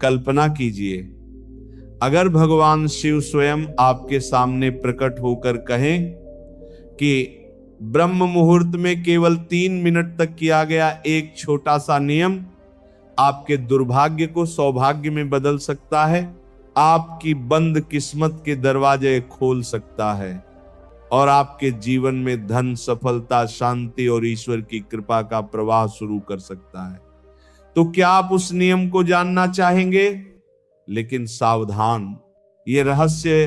कल्पना कीजिए, अगर भगवान शिव स्वयं आपके सामने प्रकट होकर कहें कि ब्रह्म मुहूर्त में केवल 3 मिनट तक किया गया एक छोटा सा नियम आपके दुर्भाग्य को सौभाग्य में बदल सकता है, आपकी बंद किस्मत के दरवाजे खोल सकता है और आपके जीवन में धन, सफलता, शांति और ईश्वर की कृपा का प्रवाह शुरू कर सकता है, तो क्या आप उस नियम को जानना चाहेंगे? लेकिन सावधान, ये रहस्य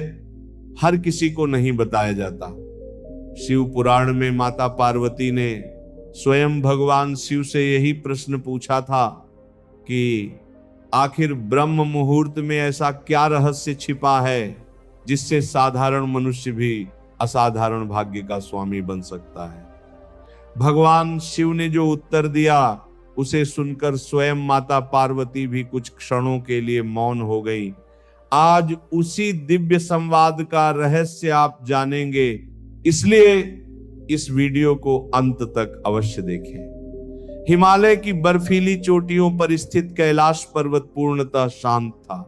हर किसी को नहीं बताया जाता। शिव पुराण में माता पार्वती ने स्वयं भगवान शिव से यही प्रश्न पूछा था कि आखिर ब्रह्म मुहूर्त में ऐसा क्या रहस्य छिपा है जिससे साधारण मनुष्य भी असाधारण भाग्य का स्वामी बन सकता है। भगवान शिव ने जो उत्तर दिया उसे सुनकर स्वयं माता पार्वती भी कुछ क्षणों के लिए मौन हो गई। आज उसी दिव्य संवाद का रहस्य आप जानेंगे, इसलिए इस वीडियो को अंत तक अवश्य देखें। हिमालय की बर्फीली चोटियों पर स्थित कैलाश पर्वत पूर्णतः शांत था।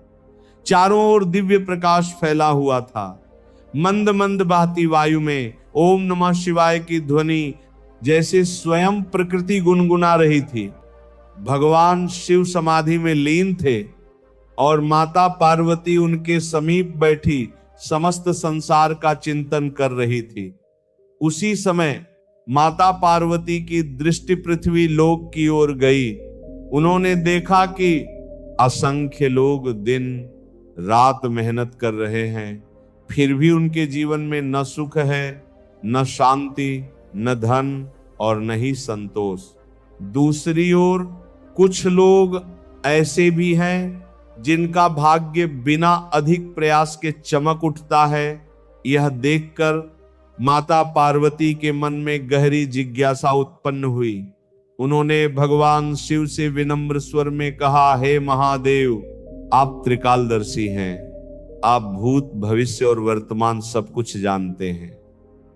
चारों ओर दिव्य प्रकाश फैला हुआ था। मंद मंद बहती वायु में ओम नमः शिवाय की ध्वनि जैसे स्वयं प्रकृति गुनगुना रही थी। भगवान शिव समाधि में लीन थे और माता पार्वती उनके समीप बैठी समस्त संसार का चिंतन कर रही थी। उसी समय माता पार्वती की दृष्टि पृथ्वी लोक की ओर गई। उन्होंने देखा कि असंख्य लोग दिन रात मेहनत कर रहे हैं, फिर भी उनके जीवन में न सुख है, न शांति, न धन और न ही संतोष। दूसरी ओर कुछ लोग ऐसे भी हैं जिनका भाग्य बिना अधिक प्रयास के चमक उठता है। यह देखकर माता पार्वती के मन में गहरी जिज्ञासा उत्पन्न हुई। उन्होंने भगवान शिव से विनम्र स्वर में कहा, हे महादेव, आप त्रिकालदर्शी हैं, आप भूत, भविष्य और वर्तमान सब कुछ जानते हैं।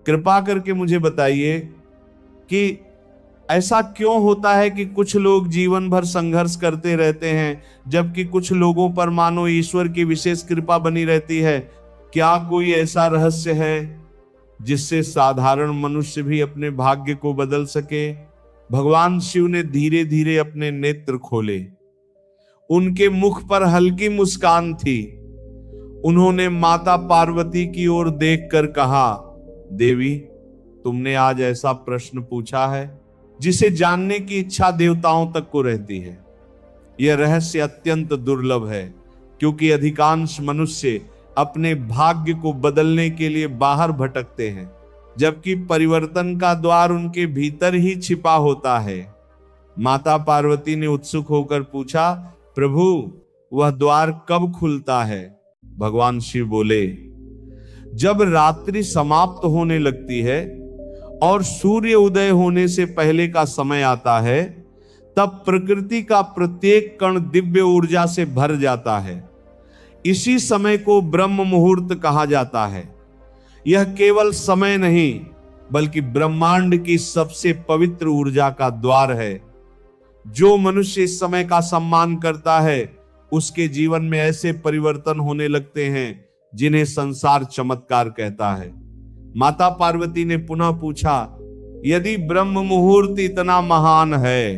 कृपा करके मुझे बताइए कि ऐसा क्यों होता है कि कुछ लोग जीवन भर संघर्ष करते रहते हैं जबकि कुछ लोगों पर मानो ईश्वर की विशेष कृपा बनी रहती है? क्या कोई ऐसा रहस्य है जिससे साधारण मनुष्य भी अपने भाग्य को बदल सके? भगवान शिव ने धीरे धीरे अपने नेत्र खोले। उनके मुख पर हल्की मुस्कान थी। उन्होंने माता पार्वती की ओर देखकर कहा, देवी, तुमने आज ऐसा प्रश्न पूछा है जिसे जानने की इच्छा देवताओं तक को रहती है। यह रहस्य अत्यंत दुर्लभ है क्योंकि अधिकांश मनुष्य अपने भाग्य को बदलने के लिए बाहर भटकते हैं, जबकि परिवर्तन का द्वार उनके भीतर ही छिपा होता है। माता पार्वती ने उत्सुक होकर पूछा, प्रभु, वह द्वार कब खुलता है? भगवान शिव बोले, जब रात्रि समाप्त होने लगती है और सूर्य उदय होने से पहले का समय आता है, तब प्रकृति का प्रत्येक कण दिव्य ऊर्जा से भर जाता है। इसी समय को ब्रह्म मुहूर्त कहा जाता है। यह केवल समय नहीं बल्कि ब्रह्मांड की सबसे पवित्र ऊर्जा का द्वार है। जो मनुष्य इस समय का सम्मान करता है उसके जीवन में ऐसे परिवर्तन होने लगते हैं जिन्हें संसार चमत्कार कहता है। माता पार्वती ने पुनः पूछा, यदि ब्रह्म मुहूर्त इतना महान है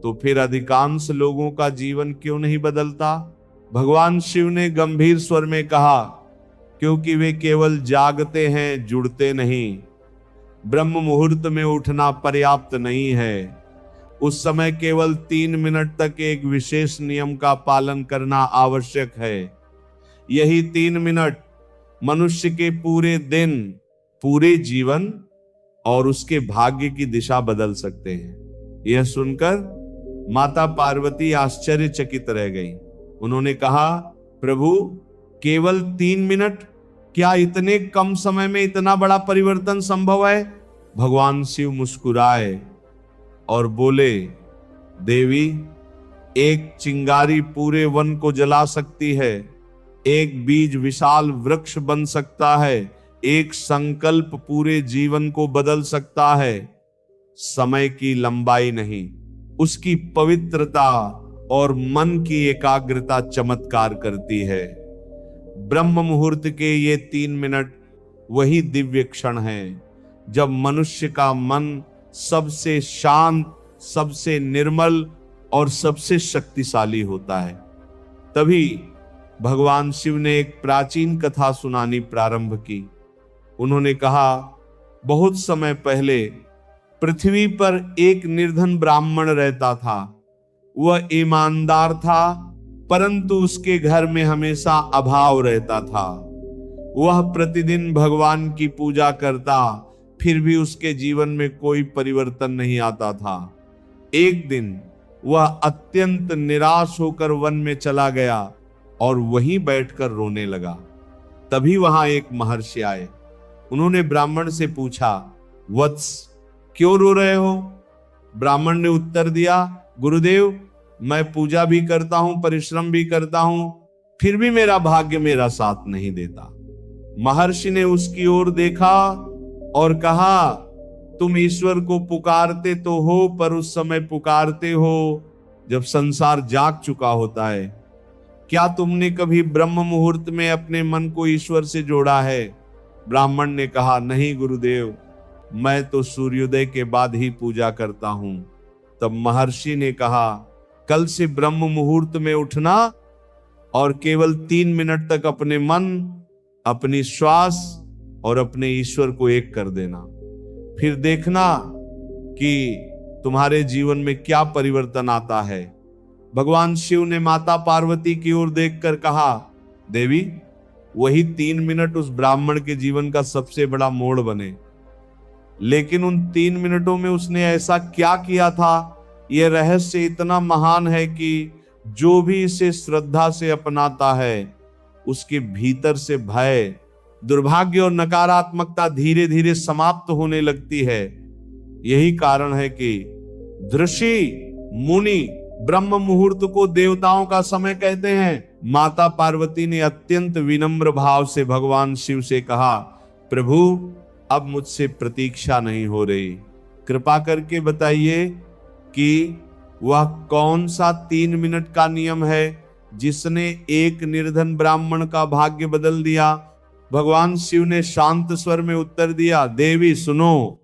तो फिर अधिकांश लोगों का जीवन क्यों नहीं बदलता? भगवान शिव ने गंभीर स्वर में कहा, क्योंकि वे केवल जागते हैं, जुड़ते नहीं। ब्रह्म मुहूर्त में उठना पर्याप्त नहीं है। उस समय केवल 3 मिनट तक एक विशेष नियम का पालन करना आवश्यक है। यही 3 मिनट मनुष्य के पूरे दिन, पूरे जीवन और उसके भाग्य की दिशा बदल सकते हैं। यह सुनकर माता पार्वती आश्चर्यचकित रह गई। उन्होंने कहा, प्रभु, केवल 3 मिनट? क्या इतने कम समय में इतना बड़ा परिवर्तन संभव है? भगवान शिव मुस्कुराए और बोले, देवी, एक चिंगारी पूरे वन को जला सकती है, एक बीज विशाल वृक्ष बन सकता है, एक संकल्प पूरे जीवन को बदल सकता है। समय की लंबाई नहीं, उसकी पवित्रता और मन की एकाग्रता चमत्कार करती है। ब्रह्म मुहूर्त के ये 3 मिनट वही दिव्य क्षण है जब मनुष्य का मन सबसे शांत, सबसे निर्मल और सबसे शक्तिशाली होता है। तभी भगवान शिव ने एक प्राचीन कथा सुनानी प्रारंभ की। उन्होंने कहा, बहुत समय पहले पृथ्वी पर एक निर्धन ब्राह्मण रहता था। वह ईमानदार था, परंतु उसके घर में हमेशा अभाव रहता था। वह प्रतिदिन भगवान की पूजा करता, फिर भी उसके जीवन में कोई परिवर्तन नहीं आता था। एक दिन वह अत्यंत निराश होकर वन में चला गया और वहीं बैठकर रोने लगा। तभी वहां एक महर्षि आए। उन्होंने ब्राह्मण से पूछा, वत्स, क्यों रो रहे हो? ब्राह्मण ने उत्तर दिया, गुरुदेव, मैं पूजा भी करता हूं, परिश्रम भी करता हूं, फिर भी मेरा भाग्य मेरा साथ नहीं देता। महर्षि ने उसकी ओर देखा और कहा, तुम ईश्वर को पुकारते तो हो, पर उस समय पुकारते हो जब संसार जाग चुका होता है। क्या तुमने कभी ब्रह्म मुहूर्त में अपने मन को ईश्वर से जोड़ा है? ब्राह्मण ने कहा, नहीं गुरुदेव, मैं तो सूर्योदय के बाद ही पूजा करता हूं। तब महर्षि ने कहा, कल से ब्रह्म मुहूर्त में उठना और केवल 3 मिनट तक अपने मन, अपनी श्वास और अपने ईश्वर को एक कर देना। फिर देखना कि तुम्हारे जीवन में क्या परिवर्तन आता है। भगवान शिव ने माता पार्वती की ओर देखकर कहा, देवी, वही 3 मिनट उस ब्राह्मण के जीवन का सबसे बड़ा मोड़ बने। लेकिन उन 3 मिनटों में उसने ऐसा क्या किया था, यह रहस्य इतना महान है कि जो भी इसे श्रद्धा से अपनाता है, उसके भीतर से भय, दुर्भाग्य और नकारात्मकता धीरे धीरे समाप्त होने लगती है। यही कारण है कि ऋषि मुनि ब्रह्म मुहूर्त को देवताओं का समय कहते हैं। माता पार्वती ने अत्यंत विनम्र भाव से भगवान शिव से कहा, प्रभु, अब मुझसे प्रतीक्षा नहीं हो रही, कृपा करके बताइए कि वह कौन सा 3 मिनट का नियम है जिसने एक निर्धन ब्राह्मण का भाग्य बदल दिया। भगवान शिव ने शांत स्वर में उत्तर दिया, देवी सुनो,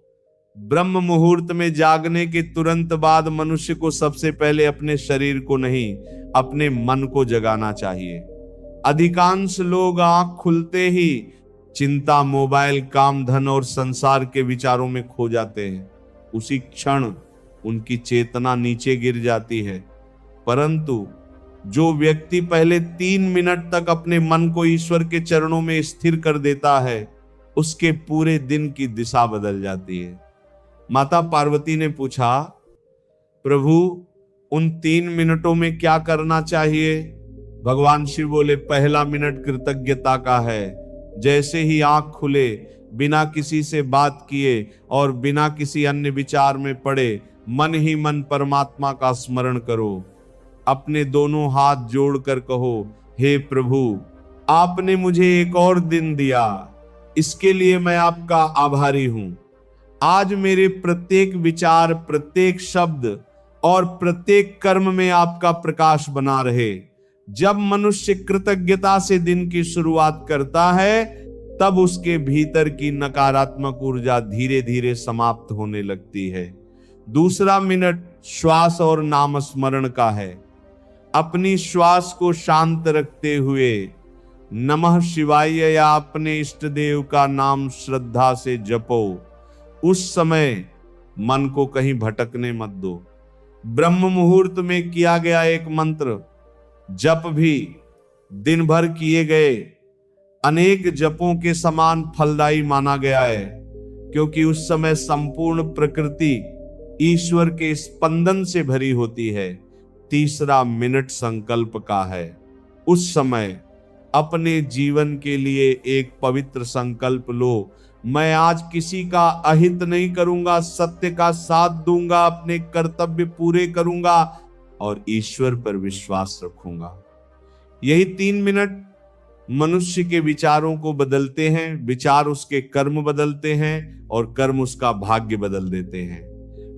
ब्रह्म मुहूर्त में जागने के तुरंत बाद मनुष्य को सबसे पहले अपने शरीर को नहीं, अपने मन को जगाना चाहिए। अधिकांश लोग आंख खुलते ही चिंता, मोबाइल, काम, धन और संसार के विचारों में खो जाते हैं। उसी क्षण उनकी चेतना नीचे गिर जाती है। परंतु जो व्यक्ति पहले 3 मिनट तक अपने मन को ईश्वर के चरणों में स्थिर कर देता है, उसके पूरे दिन की दिशा बदल जाती है। माता पार्वती ने पूछा, प्रभु, उन 3 मिनटों में क्या करना चाहिए? भगवान शिव बोले, पहला मिनट कृतज्ञता का है। जैसे ही आंख खुले, बिना किसी से बात किए और बिना किसी अन्य विचार में पड़े, मन ही मन परमात्मा का स्मरण करो। अपने दोनों हाथ जोड़कर कहो, हे प्रभु, आपने मुझे एक और दिन दिया, इसके लिए मैं आपका आभारी हूं। आज मेरे प्रत्येक विचार, प्रत्येक शब्द और प्रत्येक कर्म में आपका प्रकाश बना रहे। जब मनुष्य कृतज्ञता से दिन की शुरुआत करता है, तब उसके भीतर की नकारात्मक ऊर्जा धीरे धीरे समाप्त होने लगती है। दूसरा मिनट श्वास और नाम स्मरण का है। अपनी श्वास को शांत रखते हुए नमः शिवाय या अपने इष्ट देव का नाम श्रद्धा से जपो। उस समय मन को कहीं भटकने मत दो। ब्रह्म मुहूर्त में किया गया एक मंत्र जप भी दिन भर किए गए अनेक जपों के समान फलदायी माना गया है, क्योंकि उस समय संपूर्ण प्रकृति ईश्वर के स्पंदन से भरी होती है। तीसरा मिनट संकल्प का है। उस समय अपने जीवन के लिए एक पवित्र संकल्प लो। मैं आज किसी का अहित नहीं करूंगा, सत्य का साथ दूंगा, अपने कर्तव्य पूरे करूंगा और ईश्वर पर विश्वास रखूंगा। यही 3 मिनट मनुष्य के विचारों को बदलते हैं, विचार उसके कर्म बदलते हैं और कर्म उसका भाग्य बदल देते हैं।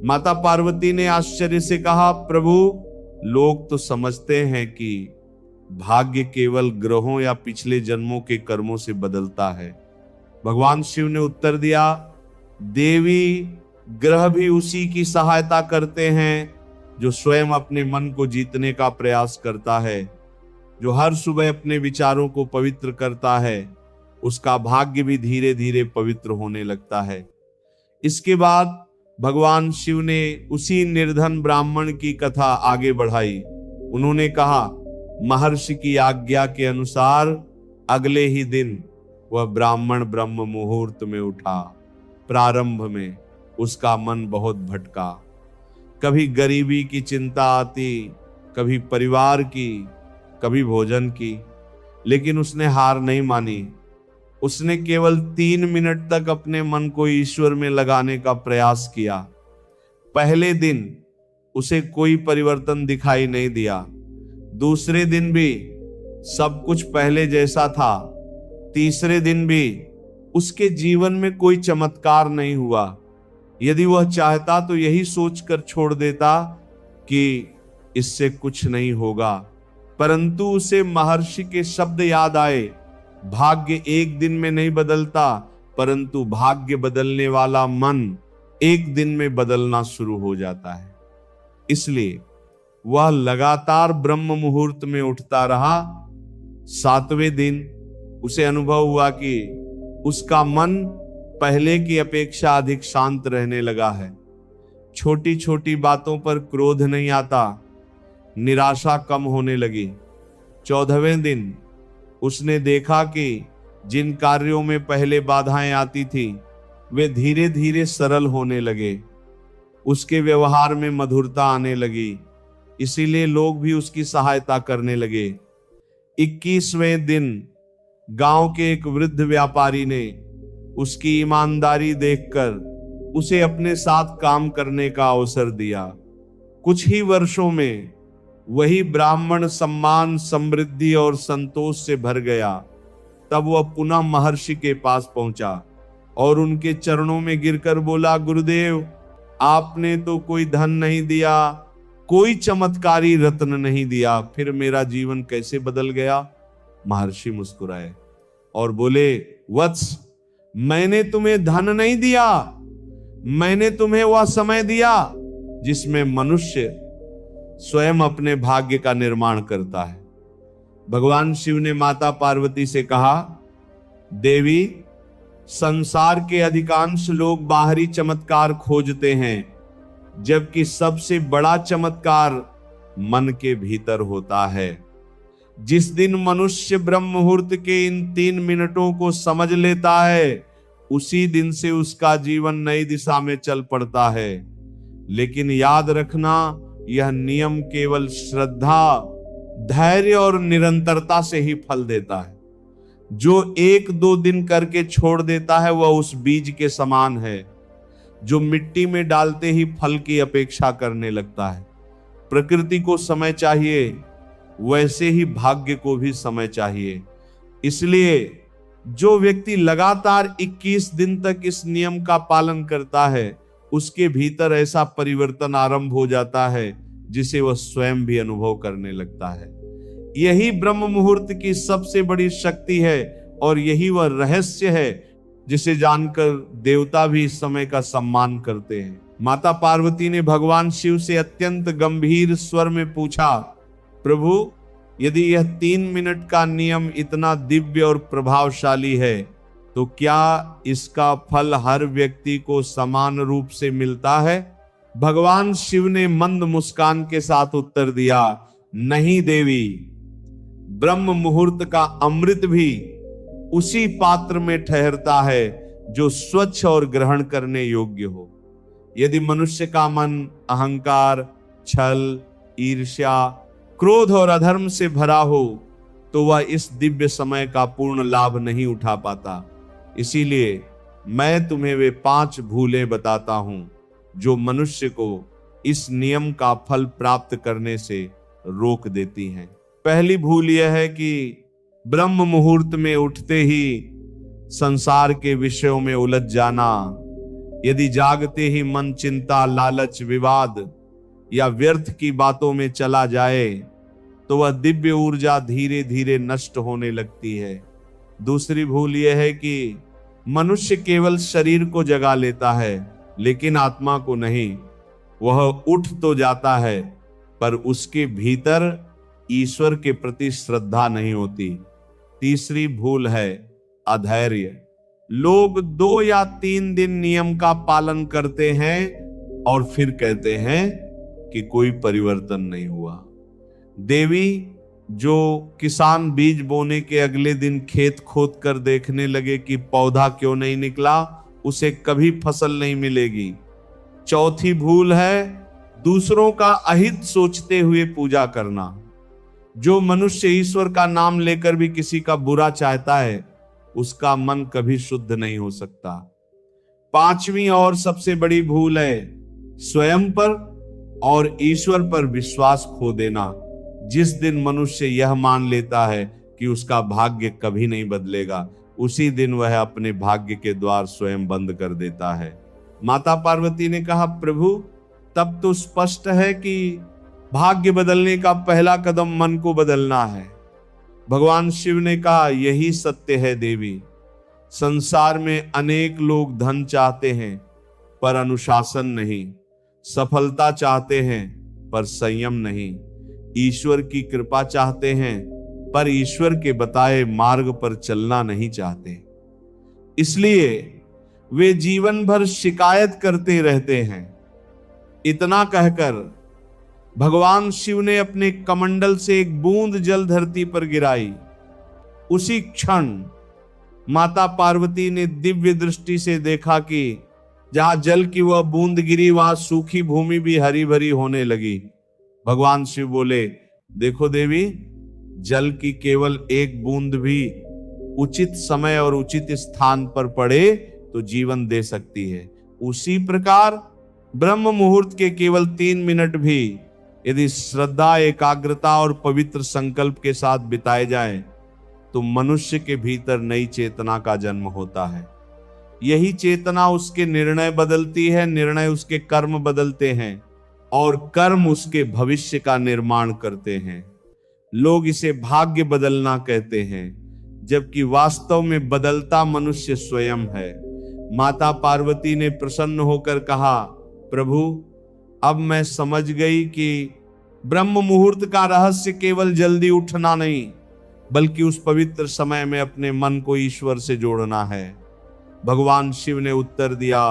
माता पार्वती ने आश्चर्य से कहा, प्रभु, लोग तो समझते हैं कि भाग्य केवल ग्रहों या पिछले जन्मों के कर्मों से बदलता है। भगवान शिव ने उत्तर दिया, देवी, ग्रह भी उसी की सहायता करते हैं जो स्वयं अपने मन को जीतने का प्रयास करता है। जो हर सुबह अपने विचारों को पवित्र करता है, उसका भाग्य भी धीरे धीरे पवित्र होने लगता है। इसके बाद भगवान शिव ने उसी निर्धन ब्राह्मण की कथा आगे बढ़ाई। उन्होंने कहा, महर्षि की आज्ञा के अनुसार अगले ही दिन वह ब्राह्मण ब्रह्म मुहूर्त में उठा। प्रारंभ में उसका मन बहुत भटका, कभी गरीबी की चिंता आती, कभी परिवार की, कभी भोजन की, लेकिन उसने हार नहीं मानी। उसने केवल 3 मिनट तक अपने मन को ईश्वर में लगाने का प्रयास किया। पहले दिन उसे कोई परिवर्तन दिखाई नहीं दिया। दूसरे दिन भी सब कुछ पहले जैसा था। तीसरे दिन भी उसके जीवन में कोई चमत्कार नहीं हुआ। यदि वह चाहता तो यही सोचकर छोड़ देता कि इससे कुछ नहीं होगा, परंतु उसे महर्षि के शब्द याद आए, भाग्य एक दिन में नहीं बदलता, परंतु भाग्य बदलने वाला मन एक दिन में बदलना शुरू हो जाता है। इसलिए वह लगातार ब्रह्म मुहूर्त में उठता रहा। 7वें दिन उसे अनुभव हुआ कि उसका मन पहले की अपेक्षा अधिक शांत रहने लगा है। छोटी छोटी बातों पर क्रोध नहीं आता, निराशा कम होने लगी। 14वें दिन उसने देखा कि जिन कार्यों में पहले बाधाएं आती थी वे धीरे धीरे सरल होने लगे। उसके व्यवहार में मधुरता आने लगी, इसीलिए लोग भी उसकी सहायता करने लगे। 21वें दिन गांव के एक वृद्ध व्यापारी ने उसकी ईमानदारी देखकर उसे अपने साथ काम करने का अवसर दिया। कुछ ही वर्षों में वही ब्राह्मण सम्मान, समृद्धि और संतोष से भर गया। तब वह पुनः महर्षि के पास पहुंचा और उनके चरणों में गिरकर बोला, गुरुदेव, आपने तो कोई धन नहीं दिया, कोई चमत्कारी रत्न नहीं दिया, फिर मेरा जीवन कैसे बदल गया? महर्षि मुस्कुराए और बोले, वत्स, मैंने तुम्हें धन नहीं दिया, मैंने तुम्हें वह समय दिया जिसमें मनुष्य स्वयं अपने भाग्य का निर्माण करता है। भगवान शिव ने माता पार्वती से कहा, देवी, संसार के अधिकांश लोग बाहरी चमत्कार खोजते हैं, जबकि सबसे बड़ा चमत्कार मन के भीतर होता है। जिस दिन मनुष्य ब्रह्म मुहूर्त के इन 3 मिनटों को समझ लेता है, उसी दिन से उसका जीवन नई दिशा में चल पड़ता है। लेकिन याद रखना, यह नियम केवल श्रद्धा, धैर्य और निरंतरता से ही फल देता है। जो 1-2 दिन करके छोड़ देता है वह उस बीज के समान है जो मिट्टी में डालते ही फल की अपेक्षा करने लगता है। प्रकृति को समय चाहिए, वैसे ही भाग्य को भी समय चाहिए। इसलिए जो व्यक्ति लगातार 21 दिन तक इस नियम का पालन करता है, उसके भीतर ऐसा परिवर्तन आरंभ हो जाता है जिसे वह स्वयं भी अनुभव करने लगता है। यही ब्रह्म मुहूर्त की सबसे बड़ी शक्ति है और यही वह रहस्य है जिसे जानकर देवता भी इस समय का सम्मान करते हैं। माता पार्वती ने भगवान शिव से अत्यंत गंभीर स्वर में पूछा, प्रभु, यदि यह 3 मिनट का नियम इतना दिव्य और प्रभावशाली है, तो क्या इसका फल हर व्यक्ति को समान रूप से मिलता है? भगवान शिव ने मंद मुस्कान के साथ उत्तर दिया, नहीं देवी, ब्रह्म मुहूर्त का अमृत भी उसी पात्र में ठहरता है जो स्वच्छ और ग्रहण करने योग्य हो। यदि मनुष्य का मन अहंकार, छल, ईर्ष्या, क्रोध और अधर्म से भरा हो तो वह इस दिव्य समय का पूर्ण लाभ नहीं उठा पाता। इसीलिए मैं तुम्हें वे 5 भूलें बताता हूं जो मनुष्य को इस नियम का फल प्राप्त करने से रोक देती हैं। पहली भूल यह है कि ब्रह्म मुहूर्त में उठते ही संसार के विषयों में उलझ जाना। यदि जागते ही मन चिंता, लालच, विवाद या व्यर्थ की बातों में चला जाए तो वह दिव्य ऊर्जा धीरे धीरे नष्ट होने लगती है। दूसरी भूल यह है कि मनुष्य केवल शरीर को जगा लेता है लेकिन आत्मा को नहीं। वह उठ तो जाता है पर उसके भीतर ईश्वर के प्रति श्रद्धा नहीं होती। तीसरी भूल है अधैर्य। लोग 2 या 3 दिन नियम का पालन करते हैं और फिर कहते हैं कि कोई परिवर्तन नहीं हुआ। देवी जो किसान बीज बोने के अगले दिन खेत खोद कर देखने लगे कि पौधा क्यों नहीं निकला, उसे कभी फसल नहीं मिलेगी। चौथी भूल है दूसरों का अहित सोचते हुए पूजा करना। जो मनुष्य ईश्वर का नाम लेकर भी किसी का बुरा चाहता है उसका मन कभी शुद्ध नहीं हो सकता। पांचवी और सबसे बड़ी भूल है स्वयं पर और ईश्वर पर विश्वास खो देना। जिस दिन मनुष्य यह मान लेता है कि उसका भाग्य कभी नहीं बदलेगा, उसी दिन वह अपने भाग्य के द्वार स्वयं बंद कर देता है। माता पार्वती ने कहा, प्रभु तब तो स्पष्ट है कि भाग्य बदलने का पहला कदम मन को बदलना है। भगवान शिव ने कहा, यही सत्य है देवी। संसार में अनेक लोग धन चाहते हैं पर अनुशासन नहीं, सफलता चाहते हैं पर संयम नहीं, ईश्वर की कृपा चाहते हैं पर ईश्वर के बताए मार्ग पर चलना नहीं चाहते। इसलिए वे जीवन भर शिकायत करते रहते हैं। इतना कहकर भगवान शिव ने अपने कमंडल से एक बूंद जल धरती पर गिराई। उसी क्षण माता पार्वती ने दिव्य दृष्टि से देखा कि जहां जल की वह बूंद गिरी वहां सूखी भूमि भी हरी भरी होने लगी। भगवान शिव बोले, देखो देवी, जल की केवल एक बूंद भी उचित समय और उचित स्थान पर पड़े तो जीवन दे सकती है। उसी प्रकार ब्रह्म मुहूर्त के केवल 3 मिनट भी यदि श्रद्धा, एकाग्रता और पवित्र संकल्प के साथ बिताए जाएं, तो मनुष्य के भीतर नई चेतना का जन्म होता है। यही चेतना उसके निर्णय बदलती है, निर्णय उसके कर्म बदलते हैं और कर्म उसके भविष्य का निर्माण करते हैं। लोग इसे भाग्य बदलना कहते हैं, जबकि वास्तव में बदलता मनुष्य स्वयं है। माता पार्वती ने प्रसन्न होकर कहा, प्रभु अब मैं समझ गई कि ब्रह्म मुहूर्त का रहस्य केवल जल्दी उठना नहीं, बल्कि उस पवित्र समय में अपने मन को ईश्वर से जोड़ना है। भगवान शिव ने उत्तर दिया,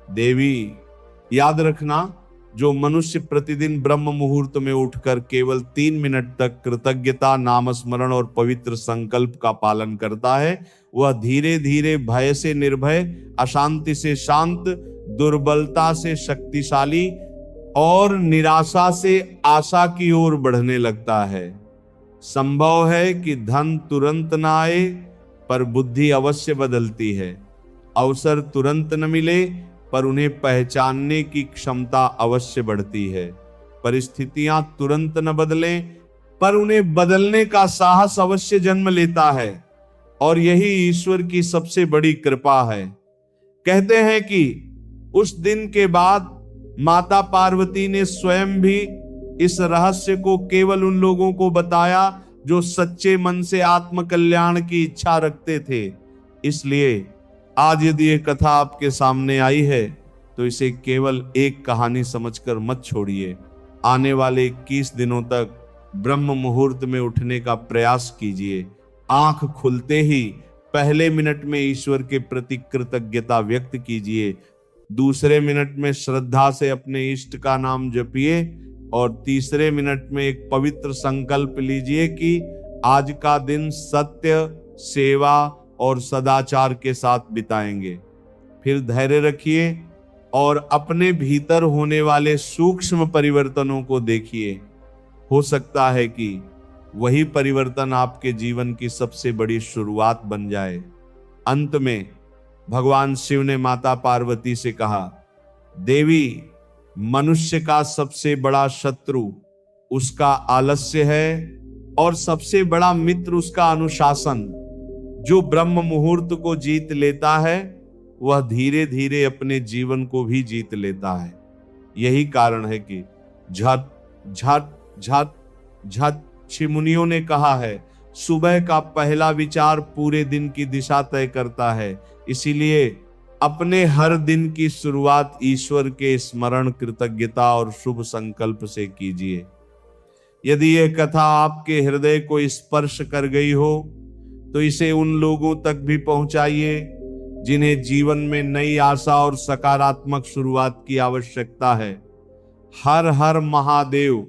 देवी याद रखना, जो मनुष्य प्रतिदिन ब्रह्म मुहूर्त में उठकर केवल 3 मिनट तक कृतज्ञता, नाम स्मरण और पवित्र संकल्प का पालन करता है, वह धीरे धीरे भय से निर्भय, अशांति से शांत, दुर्बलता से शक्तिशाली और निराशा से आशा की ओर बढ़ने लगता है। संभव है कि धन तुरंत न आए पर बुद्धि अवश्य बदलती है। अवसर तुरंत न मिले पर उन्हें पहचानने की क्षमता अवश्य बढ़ती है। परिस्थितियां तुरंत न बदलें पर उन्हें बदलने का साहस अवश्य जन्म लेता है। और यही ईश्वर की सबसे बड़ी कृपा है। कहते हैं कि उस दिन के बाद माता पार्वती ने स्वयं भी इस रहस्य को केवल उन लोगों को बताया जो सच्चे मन से आत्म कल्याण की इच्छा रखते थे। इसलिए आज यदि ये कथा आपके सामने आई है तो इसे केवल एक कहानी समझकर मत छोड़िए। आने वाले 21 दिनों तक ब्रह्म मुहूर्त में उठने का प्रयास कीजिए। आंख खुलते ही पहले मिनट में ईश्वर के प्रति कृतज्ञता व्यक्त कीजिए, दूसरे मिनट में श्रद्धा से अपने इष्ट का नाम जपिए और तीसरे मिनट में एक पवित्र संकल्प लीजिए कि आज का दिन सत्य, सेवा और सदाचार के साथ बिताएंगे। फिर धैर्य रखिए और अपने भीतर होने वाले सूक्ष्म परिवर्तनों को देखिए। हो सकता है कि वही परिवर्तन आपके जीवन की सबसे बड़ी शुरुआत बन जाए। अंत में भगवान शिव ने माता पार्वती से कहा, देवी, मनुष्य का सबसे बड़ा शत्रु उसका आलस्य है और सबसे बड़ा मित्र उसका अनुशासन। जो ब्रह्म मुहूर्त को जीत लेता है वह धीरे धीरे अपने जीवन को भी जीत लेता है। यही कारण है कि झट झट झट झट। ऋषि मुनियों ने कहा है, सुबह का पहला विचार पूरे दिन की दिशा तय करता है। इसीलिए अपने हर दिन की शुरुआत ईश्वर के स्मरण, कृतज्ञता और शुभ संकल्प से कीजिए। यदि यह कथा आपके हृदय को स्पर्श कर गई हो तो इसे उन लोगों तक भी पहुंचाइए जिन्हें जीवन में नई आशा और सकारात्मक शुरुआत की आवश्यकता है। हर हर महादेव।